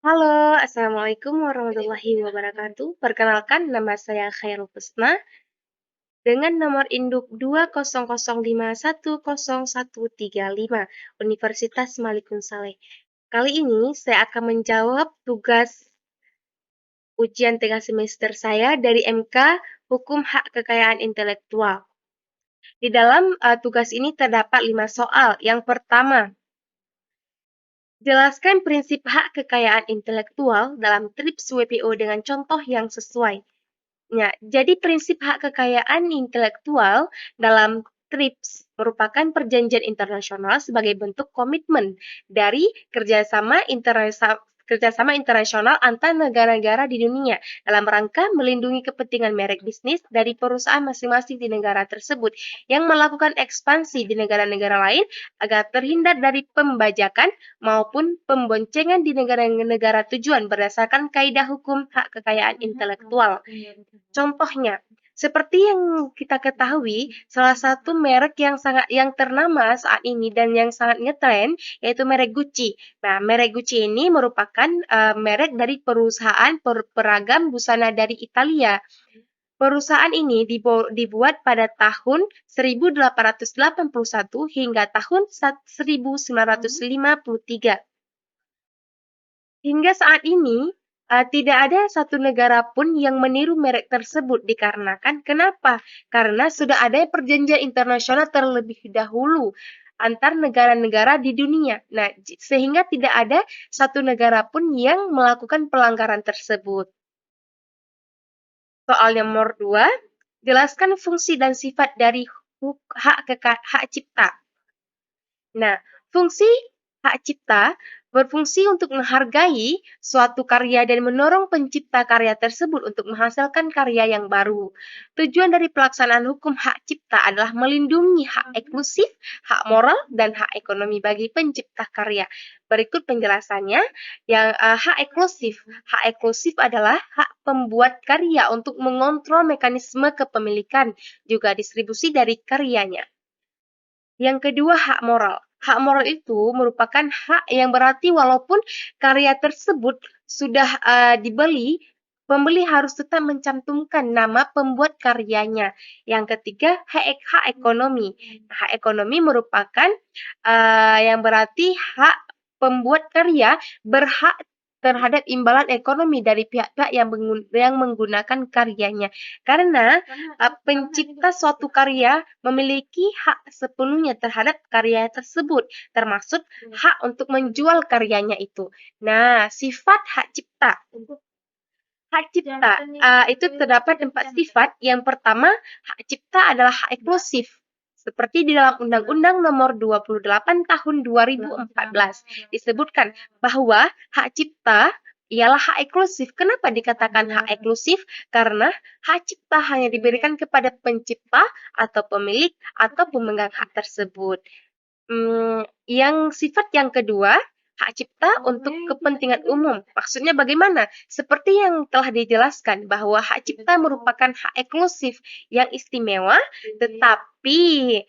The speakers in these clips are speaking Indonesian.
Halo, Assalamualaikum warahmatullahi wabarakatuh. Perkenalkan, nama saya Khairul Husna dengan nomor induk 200510135 Universitas Malikung Saleh. Kali ini saya akan menjawab tugas ujian tengah semester saya dari MK Hukum Hak Kekayaan Intelektual. Di dalam tugas ini terdapat 5 soal. Yang pertama, jelaskan prinsip hak kekayaan intelektual dalam TRIPS WPO dengan contoh yang sesuai. Ya, jadi prinsip hak kekayaan intelektual dalam TRIPS merupakan perjanjian internasional sebagai bentuk komitmen dari kerjasama internasional antar negara-negara di dunia dalam rangka melindungi kepentingan merek bisnis dari perusahaan masing-masing di negara tersebut yang melakukan ekspansi di negara-negara lain agar terhindar dari pembajakan maupun pemboncengan di negara-negara tujuan berdasarkan kaidah hukum hak kekayaan intelektual. Contohnya, seperti yang kita ketahui, salah satu merek yang ternama saat ini dan yang sangat ngetren yaitu merek Gucci. Nah, merek Gucci ini merupakan merek dari perusahaan peragam busana dari Italia. Perusahaan ini dibuat pada tahun 1881 hingga tahun 1953. Hingga saat ini, tidak ada satu negara pun yang meniru merek tersebut dikarenakan kenapa? Karena sudah ada perjanjian internasional terlebih dahulu antar negara-negara di dunia. Nah, sehingga tidak ada satu negara pun yang melakukan pelanggaran tersebut. Soal nomor 2, jelaskan fungsi dan sifat dari hak cipta. Nah, fungsi hak cipta berfungsi untuk menghargai suatu karya dan mendorong pencipta karya tersebut untuk menghasilkan karya yang baru. Tujuan dari pelaksanaan hukum hak cipta adalah melindungi hak eksklusif, hak moral, dan hak ekonomi bagi pencipta karya. Berikut penjelasannya. Hak eksklusif. Hak eksklusif adalah hak pembuat karya untuk mengontrol mekanisme kepemilikan, juga distribusi dari karyanya. Yang kedua, hak moral. Hak moral itu merupakan hak yang berarti walaupun karya tersebut sudah dibeli, pembeli harus tetap mencantumkan nama pembuat karyanya. Yang ketiga, hak ekonomi. Hak ekonomi merupakan yang berarti hak pembuat karya berhak terhadap imbalan ekonomi dari pihak-pihak yang menggunakan karyanya. Karena pencipta suatu karya memiliki hak sepenuhnya terhadap karya tersebut, termasuk hak untuk menjual karyanya itu. Nah, sifat hak cipta. Hak cipta itu terdapat 4 sifat. Yang pertama, hak cipta adalah hak eksklusif. Seperti di dalam Undang-Undang Nomor 28 Tahun 2014 disebutkan bahwa hak cipta ialah hak eksklusif. Kenapa dikatakan hak eksklusif? Karena hak cipta hanya diberikan kepada pencipta atau pemilik atau pemegang hak tersebut. Yang sifat yang kedua, hak cipta untuk kepentingan umum. Maksudnya bagaimana? Seperti yang telah dijelaskan bahwa hak cipta merupakan hak eksklusif yang istimewa, tetapi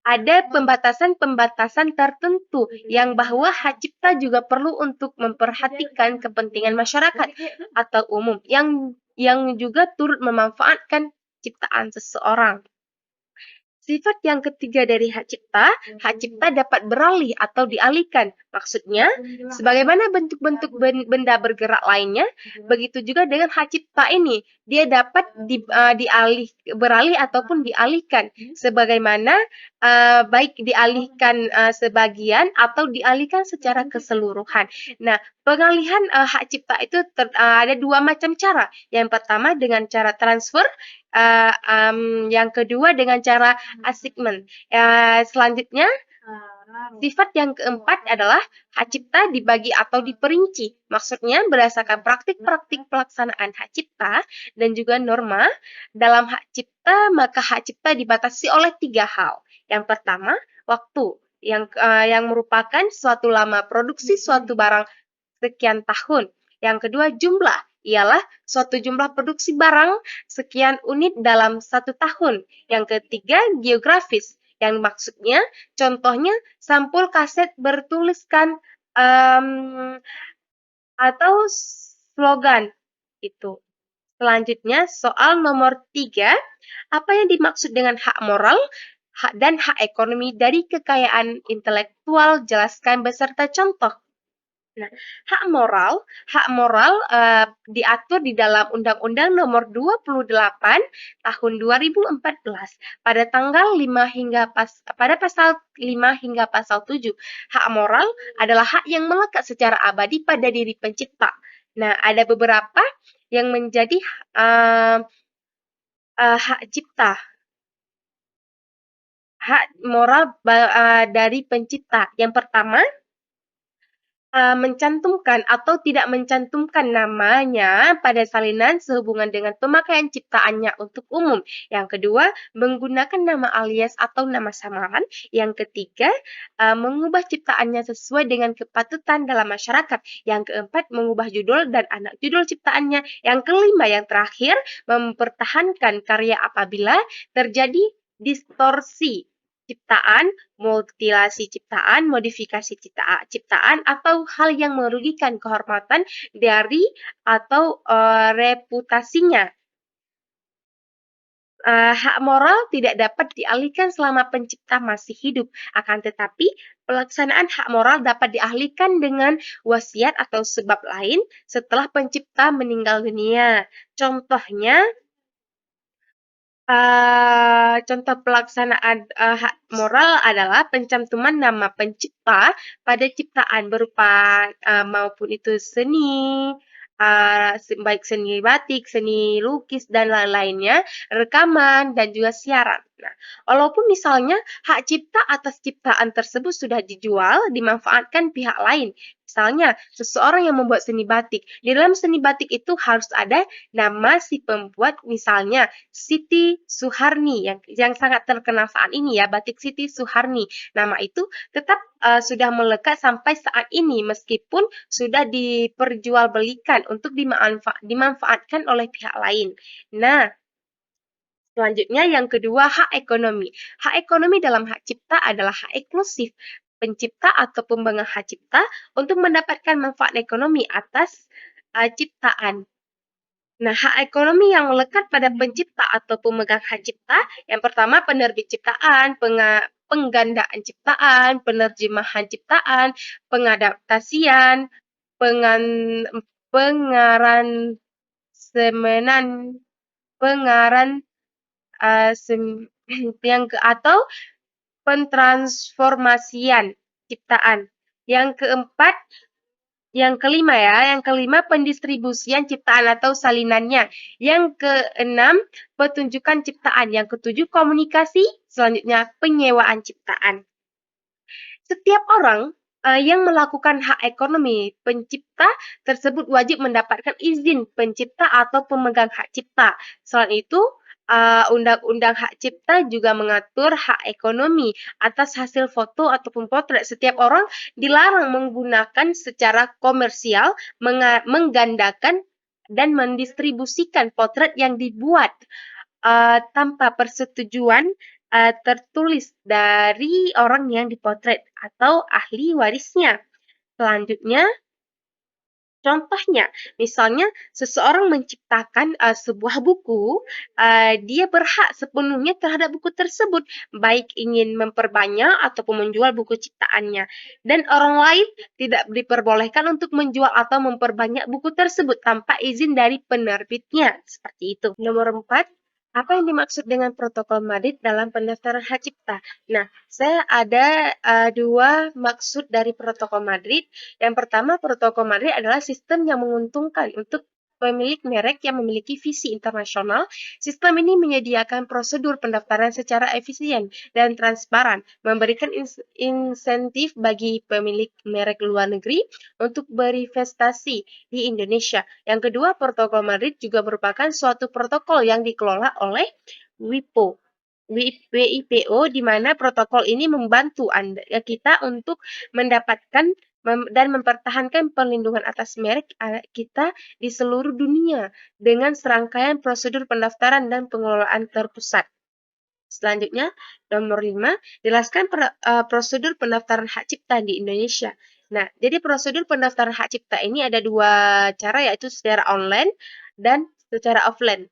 ada pembatasan-pembatasan tertentu yang bahwa hak cipta juga perlu untuk memperhatikan kepentingan masyarakat atau umum yang juga turut memanfaatkan ciptaan seseorang. Sifat yang ketiga dari hak cipta dapat beralih atau dialihkan. Maksudnya, sebagaimana bentuk-bentuk benda bergerak lainnya, begitu juga dengan hak cipta ini. Dia dapat beralih ataupun dialihkan. Sebagaimana baik dialihkan sebagian atau dialihkan secara keseluruhan. Nah, pengalihan hak cipta itu ada 2 macam cara. Yang pertama dengan cara transfer, yang kedua dengan cara assignment. Selanjutnya, sifat yang keempat adalah hak cipta dibagi atau diperinci. Maksudnya berdasarkan praktik-praktik pelaksanaan hak cipta dan juga norma dalam hak cipta, maka hak cipta dibatasi oleh 3 hal. Yang pertama, waktu yang merupakan suatu lama produksi suatu barang sekian tahun. Yang kedua, jumlah ialah suatu jumlah produksi barang sekian unit dalam 1 tahun. Yang ketiga, geografis, yang maksudnya contohnya sampul kaset bertuliskan atau slogan itu. Selanjutnya, soal nomor 3, apa yang dimaksud dengan hak moral dan hak ekonomi dari kekayaan intelektual? Jelaskan beserta contoh. Nah, hak moral diatur di dalam Undang-Undang Nomor 28 Tahun 2014 pada tanggal 5 hingga pada pasal 5 hingga pasal 7. Hak moral adalah hak yang melekat secara abadi pada diri pencipta. Nah, ada beberapa yang menjadi hak cipta, hak moral dari pencipta. Yang pertama, mencantumkan atau tidak mencantumkan namanya pada salinan sehubungan dengan pemakaian ciptaannya untuk umum. Yang kedua, menggunakan nama alias atau nama samaran. Yang ketiga, mengubah ciptaannya sesuai dengan kepatutan dalam masyarakat. Yang keempat, mengubah judul dan anak judul ciptaannya. Yang kelima, yang terakhir, mempertahankan karya apabila terjadi distorsi ciptaan, mutilasi ciptaan, modifikasi ciptaan, atau hal yang merugikan kehormatan dari atau reputasinya. Hak moral tidak dapat dialihkan selama pencipta masih hidup, akan tetapi pelaksanaan hak moral dapat dialihkan dengan wasiat atau sebab lain setelah pencipta meninggal dunia. Contohnya, contoh pelaksanaan hak moral adalah pencantuman nama pencipta pada ciptaan berupa maupun itu seni, baik seni batik, seni lukis, dan lain-lainnya, rekaman, dan juga siaran. Nah, walaupun misalnya hak cipta atas ciptaan tersebut sudah dijual, dimanfaatkan pihak lain. Misalnya, seseorang yang membuat seni batik. Di dalam seni batik itu harus ada nama si pembuat, misalnya Siti Suharni yang sangat terkenal saat ini ya, batik Siti Suharni. Nama itu tetap sudah melekat sampai saat ini meskipun sudah diperjualbelikan untuk dimanfaatkan oleh pihak lain. Nah, selanjutnya yang kedua, hak ekonomi. Hak ekonomi dalam hak cipta adalah hak eksklusif pencipta atau pemegang hak cipta untuk mendapatkan manfaat ekonomi atas ciptaan. Nah, hak ekonomi yang melekat pada pencipta atau pemegang hak cipta, yang pertama penerbit ciptaan, penggandaan ciptaan, penerjemahan ciptaan, pengadaptasian, pengan, pengaran semenan, pengaran yang atau pentransformasian ciptaan. Yang kelima pendistribusian ciptaan atau salinannya. Yang keenam, petunjukan ciptaan. Yang ketujuh, komunikasi. Selanjutnya, penyewaan ciptaan. Setiap orang yang melakukan hak ekonomi pencipta tersebut wajib mendapatkan izin pencipta atau pemegang hak cipta. Selain itu, Undang-Undang Hak Cipta juga mengatur hak ekonomi atas hasil foto ataupun potret. Setiap orang dilarang menggunakan secara komersial, menggandakan, dan mendistribusikan potret yang dibuat tanpa persetujuan tertulis dari orang yang dipotret atau ahli warisnya. Selanjutnya, contohnya, misalnya seseorang menciptakan sebuah buku, dia berhak sepenuhnya terhadap buku tersebut, baik ingin memperbanyak ataupun menjual buku ciptaannya. Dan orang lain tidak diperbolehkan untuk menjual atau memperbanyak buku tersebut tanpa izin dari penerbitnya. Seperti itu. Nomor 4, apa yang dimaksud dengan protokol Madrid dalam pendaftaran hak cipta? Nah, saya ada dua maksud dari protokol Madrid. Yang pertama, protokol Madrid adalah sistem yang menguntungkan untuk pemilik merek yang memiliki visi internasional. Sistem ini menyediakan prosedur pendaftaran secara efisien dan transparan, memberikan insentif bagi pemilik merek luar negeri untuk berinvestasi di Indonesia. Yang kedua, protokol Madrid juga merupakan suatu protokol yang dikelola oleh WIPO, di mana protokol ini membantu kita untuk mendapatkan dan mempertahankan perlindungan atas merek kita di seluruh dunia dengan serangkaian prosedur pendaftaran dan pengelolaan terpusat. Selanjutnya, nomor 5, jelaskan prosedur pendaftaran hak cipta di Indonesia. Nah, jadi prosedur pendaftaran hak cipta ini ada dua cara, yaitu secara online dan secara offline.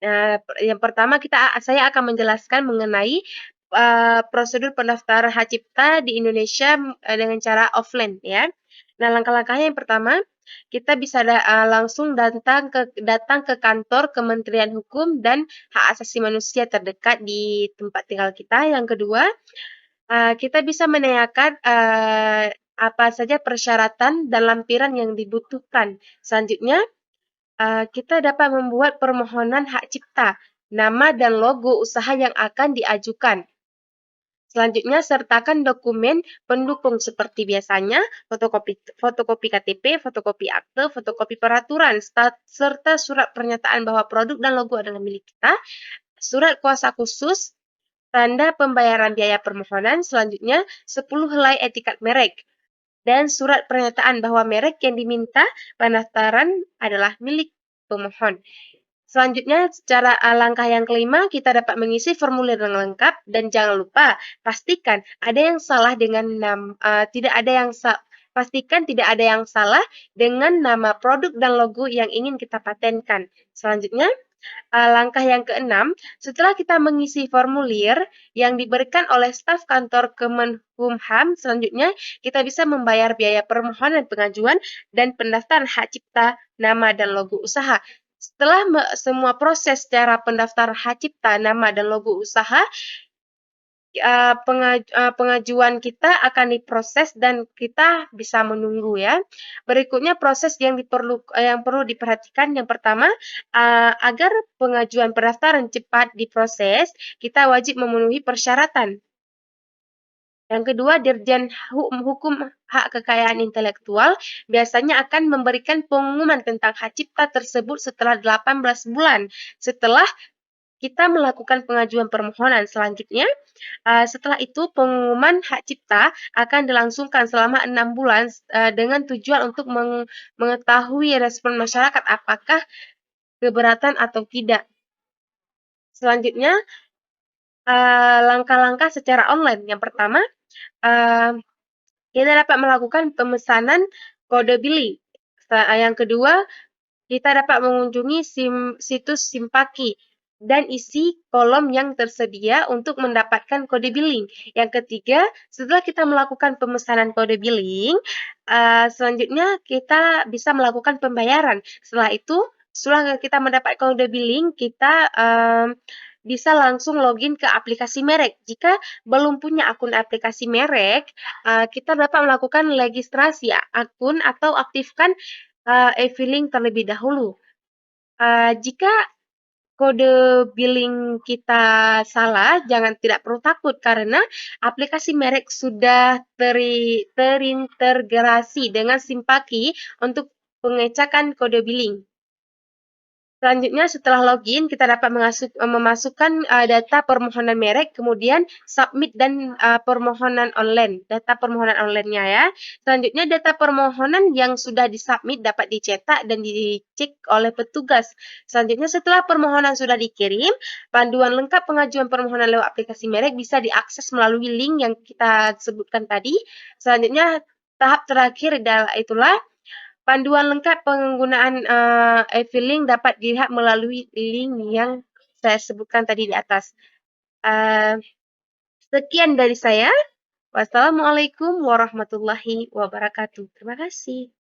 Nah, yang pertama saya akan menjelaskan mengenai prosedur pendaftaran hak cipta di Indonesia dengan cara offline ya. Nah, langkah-langkahnya yang pertama, kita bisa langsung datang ke kantor Kementerian Hukum dan Hak Asasi Manusia terdekat di tempat tinggal kita. Yang kedua, kita bisa menanyakan apa saja persyaratan dan lampiran yang dibutuhkan. Selanjutnya, kita dapat membuat permohonan hak cipta, nama dan logo usaha yang akan diajukan. Selanjutnya, sertakan dokumen pendukung seperti biasanya, fotokopi KTP, fotokopi akte, fotokopi peraturan, serta surat pernyataan bahwa produk dan logo adalah milik kita, surat kuasa khusus, tanda pembayaran biaya permohonan, selanjutnya 10 helai etikat merek, dan surat pernyataan bahwa merek yang diminta pendaftaran adalah milik pemohon. Selanjutnya, secara langkah yang kelima, kita dapat mengisi formulir yang lengkap dan jangan lupa pastikan ada yang salah dengan pastikan tidak ada yang salah dengan nama produk dan logo yang ingin kita patenkan. Selanjutnya, langkah yang keenam, setelah kita mengisi formulir yang diberikan oleh staf kantor Kemenkumham, selanjutnya kita bisa membayar biaya permohonan pengajuan dan pendaftaran hak cipta nama dan logo usaha. Setelah semua proses secara pendaftaran hak cipta nama dan logo usaha, pengajuan kita akan diproses dan kita bisa menunggu ya. Berikutnya proses yang perlu diperhatikan, yang pertama, agar pengajuan pendaftaran cepat diproses, kita wajib memenuhi persyaratan. Yang kedua, Dirjen Hukum Hak Kekayaan Intelektual biasanya akan memberikan pengumuman tentang hak cipta tersebut setelah 18 bulan setelah kita melakukan pengajuan permohonan. Selanjutnya, setelah itu pengumuman hak cipta akan dilangsungkan selama 6 bulan dengan tujuan untuk mengetahui respon masyarakat apakah keberatan atau tidak. Selanjutnya, langkah-langkah secara online. Yang pertama, kita dapat melakukan pemesanan kode billing. Yang kedua, kita dapat mengunjungi situs Simpaki dan isi kolom yang tersedia untuk mendapatkan kode billing. Yang ketiga, setelah kita melakukan pemesanan kode billing, selanjutnya kita bisa melakukan pembayaran. Setelah kita mendapat kode billing, kita bisa langsung login ke aplikasi merek. Jika belum punya akun aplikasi merek, kita dapat melakukan registrasi akun atau aktifkan e-filing terlebih dahulu. Jika kode billing kita salah, tidak perlu takut karena aplikasi merek sudah terintegrasi dengan Simpaki untuk pengecekan kode billing. Selanjutnya, setelah login, kita dapat memasukkan data permohonan merek, kemudian submit dan permohonan online, data permohonan online-nya ya. Selanjutnya, data permohonan yang sudah disubmit dapat dicetak dan dicek oleh petugas. Selanjutnya, setelah permohonan sudah dikirim, panduan lengkap pengajuan permohonan lewat aplikasi merek bisa diakses melalui link yang kita sebutkan tadi. Selanjutnya, tahap terakhir itulah panduan lengkap penggunaan e-filing dapat dilihat melalui link yang saya sebutkan tadi di atas. Sekian dari saya. Wassalamualaikum warahmatullahi wabarakatuh. Terima kasih.